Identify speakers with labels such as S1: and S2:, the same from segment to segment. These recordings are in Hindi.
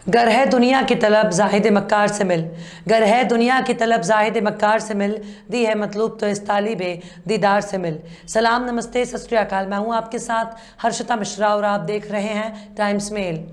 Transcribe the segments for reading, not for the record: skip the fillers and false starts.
S1: गर है दुनिया की तलब जाहिद मक्कार से मिल, गर है दुनिया की तलब जाहिद मक्कार से मिल, दी है मतलूब तो इस तालिबे दीदार से मिल। सलाम, नमस्ते, सत श्री अकाल। मैं हूँ आपके साथ हर्षिता मिश्रा और आप देख रहे हैं टाइम्स मेल।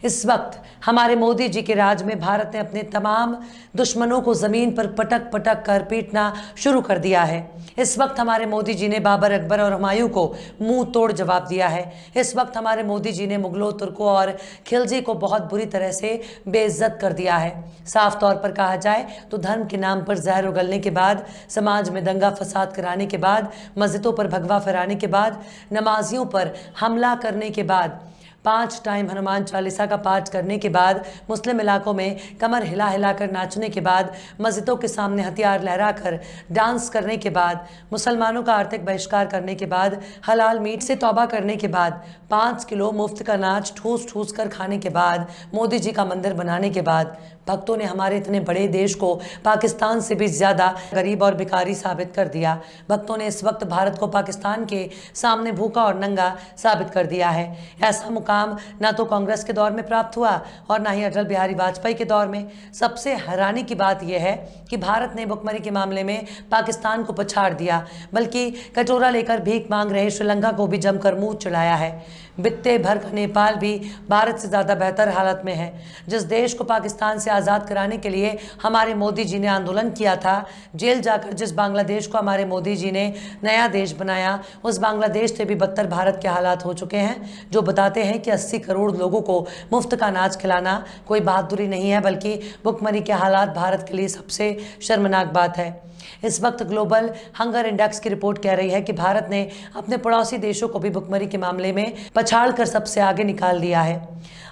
S1: इस वक्त हमारे मोदी जी के राज में भारत ने अपने तमाम दुश्मनों को ज़मीन पर पटक पटक कर पीटना शुरू कर दिया है। इस वक्त हमारे मोदी जी ने बाबर, अकबर और हुमायूं को मुंह तोड़ जवाब दिया है। इस वक्त हमारे मोदी जी ने मुगलों, तुर्कों और खिलजी को बहुत बुरी तरह से बेइज्जत कर दिया है। साफ तौर पर कहा जाए तो धर्म के नाम पर जहर उगलने के बाद, समाज में दंगा फसाद कराने के बाद, मस्जिदों पर भगवा फहराने के बाद, नमाजियों पर हमला करने के बाद, 5 टाइम हनुमान चालीसा का पाठ करने के बाद, मुस्लिम इलाकों में कमर हिला हिलाकर नाचने के बाद, मस्जिदों के सामने हथियार लहराकर डांस करने के बाद, मुसलमानों का आर्थिक बहिष्कार करने के बाद, हलाल मीट से तौबा करने के बाद, 5 किलो मुफ्त का नाच ठूस ठूस कर खाने के बाद, मोदी जी का मंदिर बनाने के बाद, भक्तों ने हमारे इतने बड़े देश को पाकिस्तान से भी ज़्यादा गरीब और भिखारी साबित कर दिया। भक्तों ने इस वक्त भारत को पाकिस्तान के सामने भूखा और नंगा साबित कर दिया है। ऐसा मुकाम ना तो कांग्रेस के दौर में प्राप्त हुआ और ना ही अटल बिहारी वाजपेयी के दौर में। सबसे हैरानी की बात यह है कि भारत ने भुखमरी के मामले में पाकिस्तान को पछाड़ दिया, बल्कि कटोरा लेकर भीख मांग रहे श्रीलंका को भी जमकर मुंह चढ़ाया है। बित्ते भर का नेपाल भी भारत से ज़्यादा बेहतर हालत में है। जिस देश को पाकिस्तान से आज़ाद कराने के लिए हमारे मोदी जी ने आंदोलन किया था, जेल जाकर जिस बांग्लादेश को हमारे मोदी जी ने नया देश बनाया, उस बांग्लादेश से भी बदतर भारत के हालात हो चुके हैं, जो बताते हैं कि 80 करोड़ लोगों को मुफ्त का अनाज खिलाना कोई बहादुरी नहीं है, बल्कि भुखमरी के हालात भारत के लिए सबसे शर्मनाक बात है। इस वक्त ग्लोबल हंगर इंडेक्स की रिपोर्ट कह रही है कि भारत ने अपने पड़ोसी देशों को भी भुखमरी के मामले में पछाड़ कर सबसे आगे निकाल दिया है।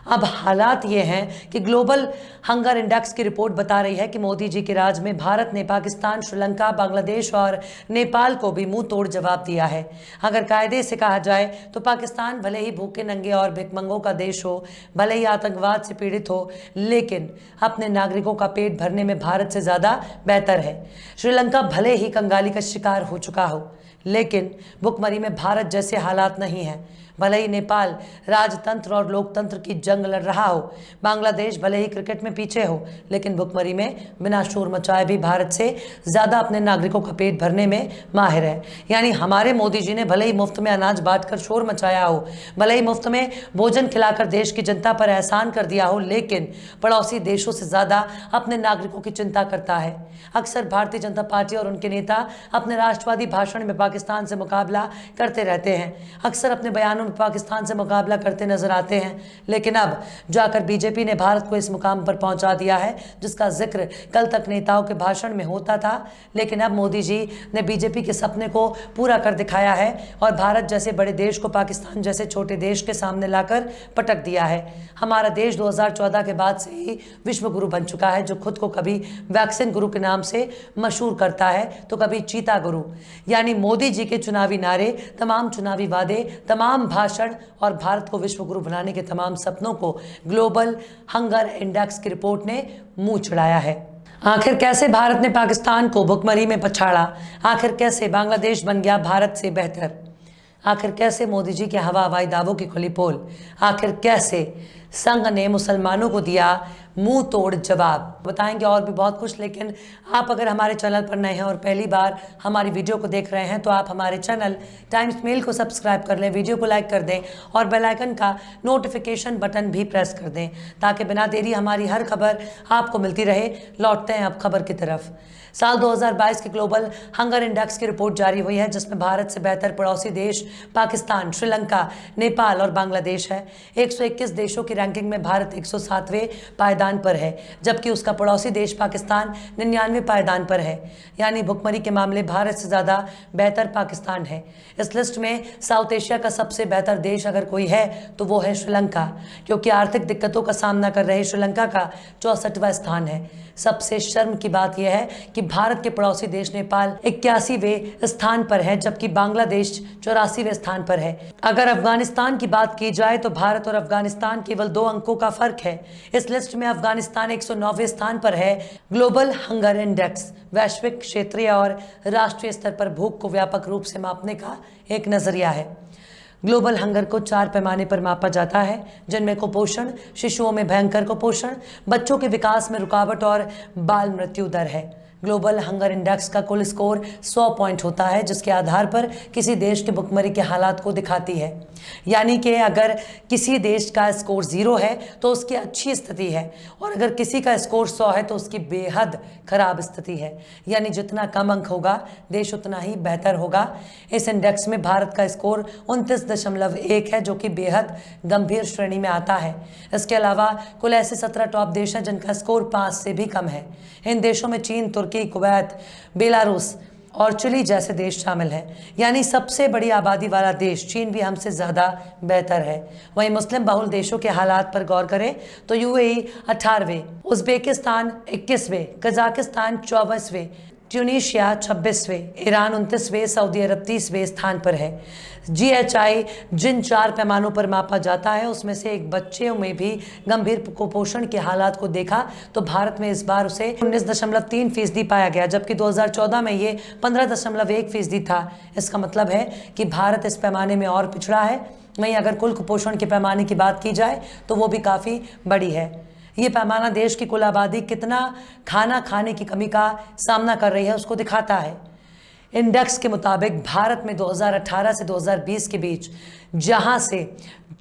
S1: अब हालात ये हैं कि ग्लोबल हंगर इंडेक्स की रिपोर्ट बता रही है कि मोदी जी के राज में भारत ने पाकिस्तान, श्रीलंका, बांग्लादेश और नेपाल को भी मुंह तोड़ जवाब दिया है। अगर कायदे से कहा जाए तो पाकिस्तान भले ही भूखे नंगे और भिखमंगों का देश हो, भले ही आतंकवाद से पीड़ित हो, लेकिन अपने नागरिकों का पेट भरने में भारत से ज़्यादा बेहतर है। श्रीलंका भले ही कंगाली का शिकार हो चुका हो, लेकिन भुखमरी में भारत जैसे हालात नहीं हैं। भले ही नेपाल राजतंत्र और लोकतंत्र की जंग लड़ रहा हो, बांग्लादेश भले ही क्रिकेट में पीछे हो, लेकिन भुखमरी में बिना शोर मचाए भी भारत से ज़्यादा अपने नागरिकों का पेट भरने में माहिर है। यानी हमारे मोदी जी ने भले ही मुफ्त में अनाज बांटकर शोर मचाया हो, भले ही मुफ्त में भोजन खिलाकर देश की जनता पर एहसान कर दिया हो, लेकिन पड़ोसी देशों से ज़्यादा अपने नागरिकों की चिंता करता है। अक्सर भारतीय जनता पार्टी और उनके नेता अपने राष्ट्रवादी भाषण में पाकिस्तान से मुकाबला करते रहते हैं, अक्सर अपने बयानों में पाकिस्तान से मुकाबला करते नजर आते हैं, लेकिन अब जाकर बीजेपी ने भारत को इस मुकाम पर पहुंचा दिया है जिसका जिक्र कल तक नेताओं के भाषण में होता था। लेकिन अब मोदी जी ने बीजेपी के सपने को पूरा कर दिखाया है और भारत जैसे बड़े देश को पाकिस्तान जैसे छोटे देश के सामने लाकर पटक दिया है। हमारा देश 2014 के बाद से ही विश्व गुरु बन चुका है, जो खुद को कभी वैक्सीन गुरु के नाम से मशहूर करता है तो कभी चीता गुरु। यानी मोदी जी के चुनावी नारे, तमाम चुनावी वादे, तमाम भाषण और भारत को विश्व गुरु बनाने के तमाम सपनों को ग्लोबल हंगर इंडेक्स की रिपोर्ट ने मुंह चढ़ाया है। आखिर कैसे भारत ने पाकिस्तान को भुखमरी में पछाड़ा? आखिर कैसे बांग्लादेश बन गया भारत से बेहतर? आखिर कैसे मोदी जी के हवा हवाई दावों की खुली पोल? आखिर कैसे संघ ने मुसलमानों को दिया मुंह तोड़ जवाब? बताएंगे और भी बहुत कुछ, लेकिन आप अगर हमारे चैनल पर नए हैं और पहली बार हमारी वीडियो को देख रहे हैं तो आप हमारे चैनल टाइम्स मेल को सब्सक्राइब कर लें, वीडियो को लाइक कर दें और बेल आइकन का नोटिफिकेशन बटन भी प्रेस कर दें, ताकि बिना देरी हमारी हर खबर आपको मिलती रहे। लौटते हैं अब खबर की तरफ। साल 2022 के ग्लोबल हंगर इंडेक्स की रिपोर्ट जारी हुई है, जिसमें भारत से बेहतर पड़ोसी देश पाकिस्तान, श्रीलंका, नेपाल और बांग्लादेश है। 121 देशों की रैंकिंग में भारत 107वें पायदान पर है, जबकि उसका पड़ोसी देश पाकिस्तान 99वें पायदान पर है। यानी भुखमरी के मामले भारत से ज़्यादा बेहतर पाकिस्तान है। इस लिस्ट में साउथ एशिया का सबसे बेहतर देश अगर कोई है तो वो है श्रीलंका, क्योंकि आर्थिक दिक्कतों का सामना कर रहे श्रीलंका का 64वां स्थान है। सबसे शर्म की बात यह है कि भारत के पड़ोसी देश नेपाल 81वें स्थान पर है, जबकि बांग्लादेश 84वें स्थान पर है। अगर अफगानिस्तान की बात की जाए तो भारत और अफगानिस्तान केवल 2 अंकों का फर्क है। इस लिस्ट में अफगानिस्तान 109वें स्थान पर है। ग्लोबल हंगर इंडेक्स वैश्विक, क्षेत्रीय और राष्ट्रीय स्तर पर भूख को व्यापक रूप से मापने का एक नजरिया है। ग्लोबल हंगर को 4 पैमाने पर मापा जाता है, जिनमें कुपोषण, शिशुओं में भयंकर कुपोषण, बच्चों के विकास में रुकावट और बाल मृत्यु दर है। ग्लोबल हंगर इंडेक्स का कुल स्कोर 100 पॉइंट होता है, जिसके आधार पर किसी देश के भुखमरी के हालात को दिखाती है। यानी कि अगर किसी देश का स्कोर 0 है तो उसकी अच्छी स्थिति है, और अगर किसी का स्कोर 100 है तो उसकी बेहद खराब स्थिति है। यानी जितना कम अंक होगा देश उतना ही बेहतर होगा। इस इंडेक्स में भारत का स्कोर 29.1 है, जो कि बेहद गंभीर श्रेणी में आता है। इसके अलावा कुल ऐसे 17 टॉप देश हैं जिनका स्कोर 5 से भी कम है। इन देशों में चीन, तुर्की, कुवैत, बेलारूस और चिली जैसे देश शामिल हैं। यानी सबसे बड़ी आबादी वाला देश चीन भी हमसे ज़्यादा बेहतर है। वहीं मुस्लिम बहुल देशों के हालात पर गौर करें तो यूएई 18वें, उज़्बेकिस्तान 21वें, कजाकिस्तान 24वें, ट्यूनीशिया 26वें, ईरान 29वें, सऊदी अरब 30वें स्थान पर है। GHI जिन 4 पैमानों पर मापा जाता है उसमें से एक बच्चों में भी गंभीर कुपोषण के हालात को देखा तो भारत में इस बार उसे 19.3% पाया गया, जबकि 2014 में ये 15.1% था। इसका मतलब है कि भारत इस पैमाने में और पिछड़ा है। वहीं अगर कुल कुपोषण के पैमाने की बात की जाए तो वो भी काफ़ी बड़ी है। ये पैमाना देश की कुल आबादी कितना खाना खाने की कमी का सामना कर रही है उसको दिखाता है। इंडेक्स के मुताबिक भारत में 2018 से 2020 के बीच जहां से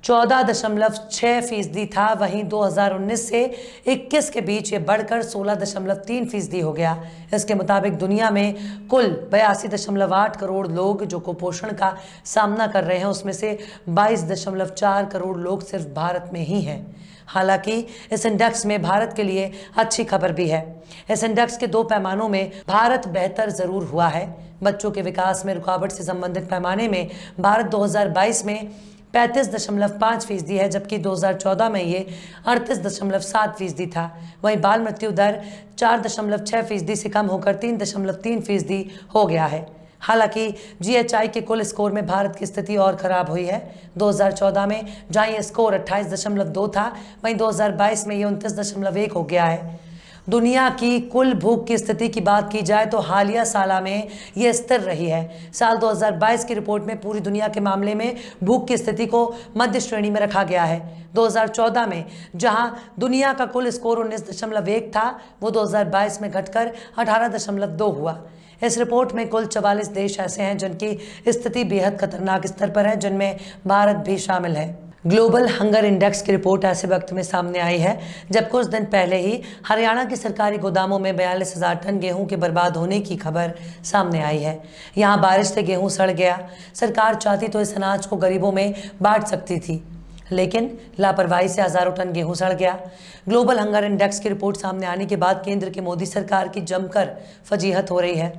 S1: 14.6% था, वहीं 2019 से 21 के बीच ये बढ़कर 16.3% हो गया। इसके मुताबिक दुनिया में कुल 82.8 करोड़ लोग जो कुपोषण का सामना कर रहे हैं, उसमें से 22.4 करोड़ लोग सिर्फ भारत में ही हैं। हालांकि इस इंडेक्स में भारत के लिए अच्छी खबर भी है। इस इंडेक्स के 2 पैमानों में भारत बेहतर जरूर हुआ है। बच्चों के विकास में रुकावट से संबंधित पैमाने में भारत 2022 में 35.5% है, जबकि 2014 में ये 38.7% था। वहीं बाल मृत्यु दर 4.6% से कम होकर 3.3% हो गया है। हालांकि GHI के कुल स्कोर में भारत की स्थिति और खराब हुई है। 2014 में जहां ये स्कोर 28.2 था, वहीं 2022 में ये 29.1 हो गया है। दुनिया की कुल भूख की स्थिति की बात की जाए तो हालिया साल में ये स्थिर रही है। साल 2022 की रिपोर्ट में पूरी दुनिया के मामले में भूख की स्थिति को मध्य श्रेणी में रखा गया है। 2014 में जहां दुनिया का कुल स्कोर 19.1 था, वो 2022 में घटकर 18.2 हुआ। इस रिपोर्ट में कुल 44 देश ऐसे हैं जिनकी स्थिति बेहद खतरनाक स्तर पर है, जिनमें भारत भी शामिल है। ग्लोबल हंगर इंडेक्स की रिपोर्ट ऐसे वक्त में सामने आई है जब कुछ दिन पहले ही हरियाणा के सरकारी गोदामों में 42,000 टन गेहूं के बर्बाद होने की खबर सामने आई है। यहां बारिश से गेहूं सड़ गया। सरकार चाहती तो इस अनाज को गरीबों में बांट सकती थी, लेकिन लापरवाही से हजारों टन गेहूं सड़ गया। ग्लोबल हंगर इंडेक्स की रिपोर्ट सामने आने के बाद केंद्र की मोदी सरकार की जमकर फजीहत हो रही है।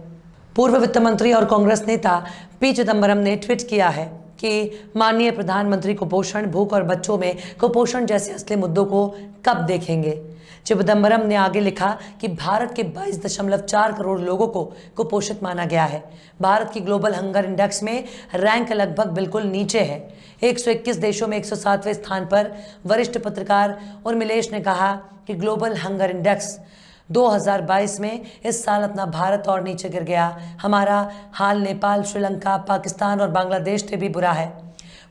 S1: पूर्व वित्त मंत्री और कांग्रेस नेता पी चिदम्बरम ने ट्वीट किया है कि माननीय प्रधानमंत्री कुपोषण, भूख और बच्चों में कुपोषण जैसे असली मुद्दों को कब देखेंगे। चिदम्बरम ने आगे लिखा कि भारत के 22.4 करोड़ लोगों को कुपोषित माना गया है। भारत की ग्लोबल हंगर इंडेक्स में रैंक लगभग बिल्कुल नीचे है। 121 देशों में 107वें स्थान पर वरिष्ठ पत्रकार उर्मिलेश ने कहा कि ग्लोबल हंगर इंडेक्स 2022 में इस साल अपना भारत और नीचे गिर गया। हमारा हाल नेपाल, श्रीलंका, पाकिस्तान और बांग्लादेश से भी बुरा है।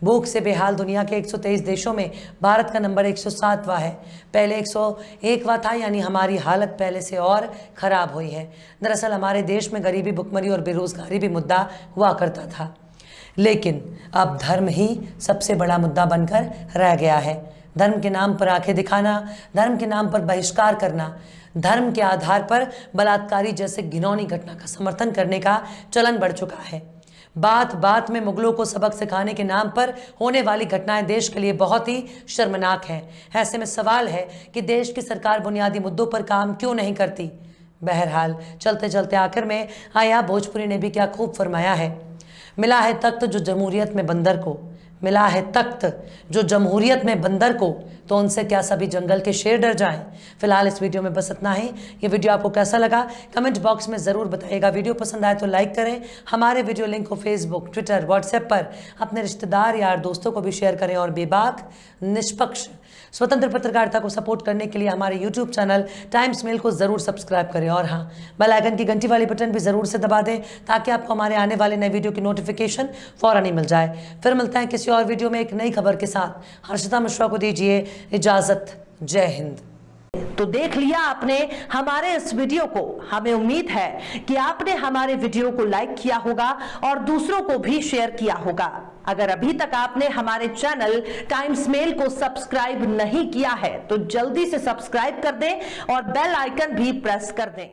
S1: भूख से बेहाल दुनिया के 123 देशों में भारत का नंबर 107वां है। पहले 101वां था, यानी हमारी हालत पहले से और ख़राब हुई है। दरअसल हमारे देश में गरीबी, भुखमरी और बेरोजगारी भी मुद्दा हुआ करता था, लेकिन अब धर्म ही सबसे बड़ा मुद्दा बनकर रह गया है। धर्म के नाम पर आंखें दिखाना, धर्म के नाम पर बहिष्कार करना, धर्म के आधार पर बलात्कारी जैसे घिनौनी घटना का समर्थन करने का चलन बढ़ चुका है। बात बात में मुगलों को सबक सिखाने के नाम पर होने वाली घटनाएं देश के लिए बहुत ही शर्मनाक हैं। ऐसे में सवाल है कि देश की सरकार बुनियादी मुद्दों पर काम क्यों नहीं करती। बहरहाल चलते चलते आखिर में आया भोजपुरी ने भी क्या खूब फरमाया है, मिला है तख्त जो जमहूरियत में बंदर को, मिला है तख्त जो जमहूरियत में बंदर को, तो उनसे क्या सभी जंगल के शेर डर जाएं। फिलहाल इस वीडियो में बस इतना ही। ये वीडियो आपको कैसा लगा कमेंट बॉक्स में ज़रूर बताइएगा। वीडियो पसंद आए तो लाइक करें। हमारे वीडियो लिंक को फेसबुक, ट्विटर, व्हाट्सएप पर अपने रिश्तेदार, यार, दोस्तों को भी शेयर करें और बेबाक, निष्पक्ष, स्वतंत्र पत्रकारिता को सपोर्ट करने के लिए हमारे यूट्यूब चैनल टाइम्स मेल को ज़रूर सब्सक्राइब करें और हाँ, बेल आइकन की घंटी वाली बटन भी ज़रूर से दबा दें ताकि आपको हमारे आने वाले नए वीडियो की नोटिफिकेशन फ़ौरन ही मिल जाए। फिर मिलते हैं किसी और वीडियो में एक नई खबर के साथ। हर्षिता मिश्रा को दीजिए इजाज़त। जय हिंद।
S2: तो देख लिया आपने हमारे इस वीडियो को। हमें उम्मीद है कि आपने हमारे वीडियो को लाइक किया होगा और दूसरों को भी शेयर किया होगा। अगर अभी तक आपने हमारे चैनल टाइम्स मेल को सब्सक्राइब नहीं किया है तो जल्दी से सब्सक्राइब कर दें और बेल आइकन भी प्रेस कर दें।